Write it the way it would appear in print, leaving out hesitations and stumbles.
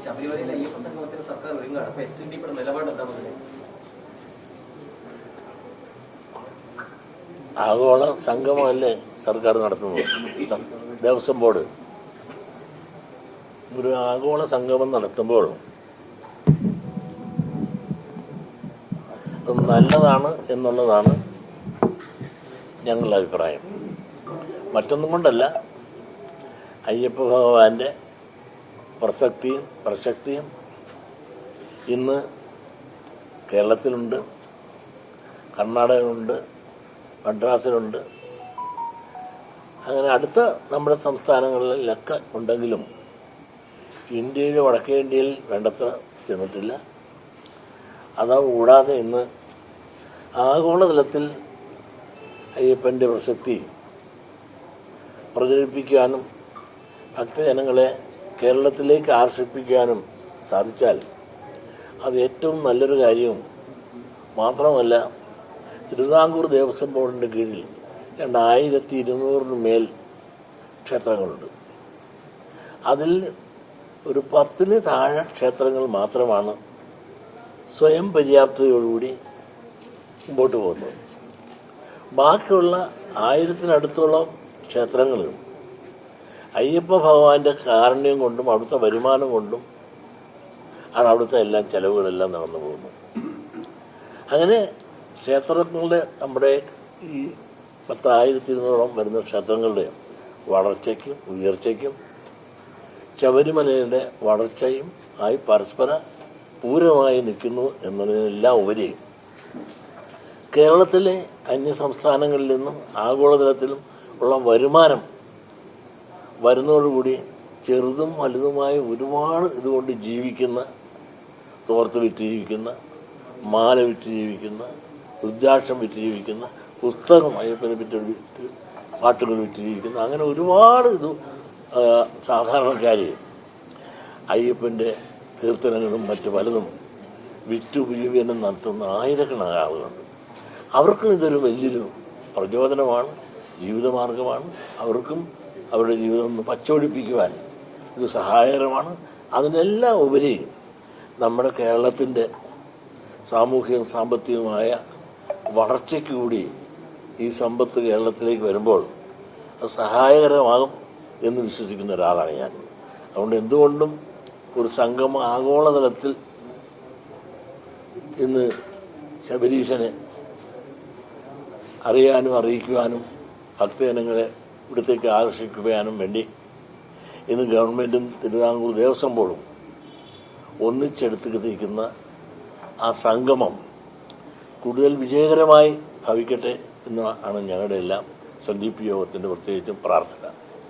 ശബരിമലയിലെ അയ്യപ്പ സംഗമത്തിന് സർക്കാർ ഒരുങ്ങാണ്. അപ്പോൾ SNDPയുടെ നിലപാട് എന്താണെന്ന്? ആഗോള സംഗമമല്ലേ സർക്കാർ നടത്തുന്നത്. ദേവസ്വം ബോർഡ് ഒരു ആഗോള സംഗമം നടത്തുമ്പോൾ അത് നല്ലതാണ് എന്നുള്ളതാണ് ഞങ്ങളുടെ അഭിപ്രായം. മറ്റൊന്നും കൊണ്ടല്ല, അയ്യപ്പ ഭഗവാന്റെ പ്രസക്തിയും ഇന്ന് കേരളത്തിലുണ്ട്, കർണാടകയിലുണ്ട്, മദ്രാസിലുണ്ട്, അങ്ങനെ അടുത്ത നമ്മുടെ സംസ്ഥാനങ്ങളിലൊക്കെ ഉണ്ടെങ്കിലും ഇന്ത്യയിൽ, വടക്കേ ഇന്ത്യയിൽ വേണ്ടത്ര ചെന്നിട്ടില്ല. അതുകൂടാതെ ഇന്ന് ആഗോളതലത്തിൽ അയ്യപ്പൻ്റെ പ്രസക്തി പ്രചരിപ്പിക്കാനും ഭക്തജനങ്ങളെ കേരളത്തിലേക്ക് ആകർഷിപ്പിക്കാനും സാധിച്ചാൽ അത് ഏറ്റവും നല്ലൊരു കാര്യവും മാത്രമല്ല. തിരുവിതാംകൂർ ദേവസ്വം ബോർഡിൻ്റെ കീഴിൽ 2200 മേൽ ക്ഷേത്രങ്ങളുണ്ട്. അതിൽ ഒരു 10 താഴെ ക്ഷേത്രങ്ങൾ മാത്രമാണ് സ്വയം പര്യാപ്തതയോടുകൂടി മുമ്പോട്ട് പോകുന്നത്. ബാക്കിയുള്ള 1000-നടുത്തോളം ക്ഷേത്രങ്ങൾ അയ്യപ്പ ഭഗവാന്റെ കാരുണ്യം കൊണ്ടും അവിടുത്തെ വരുമാനം കൊണ്ടും ആണ് അവിടുത്തെ എല്ലാം ചെലവുകളെല്ലാം നടന്നു പോകുന്നത്. അങ്ങനെ ക്ഷേത്രങ്ങളുടെ നമ്മുടെ ഈ 10,200 വരുന്ന ക്ഷേത്രങ്ങളുടെ വളർച്ചയ്ക്കും ഉയർച്ചയ്ക്കും ശബരിമലയുടെ വളർച്ചയും ആയി പരസ്പര പൂരമായി നിൽക്കുന്നു എന്നതിനെല്ലാം ഉപരി കേരളത്തിലെ അന്യ സംസ്ഥാനങ്ങളിൽ നിന്നും ആഗോളതലത്തിലും ഉള്ള വരുമാനം വരുന്നതോടുകൂടി ചെറുതും വലുതുമായ ഒരുപാട് ഇതുകൊണ്ട് ജീവിക്കുന്ന, തോർത്ത് വിറ്റ് ജീവിക്കുന്ന, മാല വിറ്റ് ജീവിക്കുന്ന, രുദ്രാക്ഷം വിറ്റ് ജീവിക്കുന്ന, പുസ്തകം അയ്യപ്പനെ വിറ്റ് പാട്ടുകൾ വിറ്റ് ജീവിക്കുന്ന, അങ്ങനെ ഒരുപാട് സാധാരണക്കാർ അയ്യപ്പൻ്റെ കീർത്തനങ്ങളും മറ്റു പലതും വിറ്റുപജീവനം നടത്തുന്ന ആയിരക്കണക്കിന് ആളുകളുണ്ട്. അവർക്കും ഇതൊരു വലിയൊരു പ്രചോദനമാണ്, ജീവിതമാർഗമാണ്. അവർക്കും അവരുടെ ജീവിതം ഒന്ന് പച്ചപിടിപ്പിക്കുവാൻ ഇത് സഹായകരമാണ്. അതിനെല്ലാം ഉപരി നമ്മുടെ കേരളത്തിൻ്റെ സാമൂഹികവും സാമ്പത്തികവുമായ വളർച്ചയ്ക്ക് കൂടി ഈ സമ്പത്ത് കേരളത്തിലേക്ക് വരുമ്പോൾ അത് സഹായകരമാകും എന്ന് വിശ്വസിക്കുന്ന ഒരാളാണ് ഞാൻ. അതുകൊണ്ട് എന്തുകൊണ്ടും ഒരു സംഗമം ആഗോളതലത്തിൽ ഇന്ന് ശബരീശനെ അറിയാനും അറിയിക്കുവാനും ഭക്തജനങ്ങളെ ഇവിടത്തേക്ക് ആകർഷിക്കുവാനും വേണ്ടി ഇന്ന് ഗവൺമെൻറ്റും തിരുവിതാംകൂർ ദേവസ്വം ബോർഡും ഒന്നിച്ചെടുത്തിരിക്കുന്ന ആ സംഗമം കൂടുതൽ വിജയകരമായി ഭവിക്കട്ടെ എന്നാണ് ഞങ്ങളുടെ എല്ലാം SNDP യോഗത്തിൻ്റെ പ്രത്യേകിച്ചും പ്രാർത്ഥന.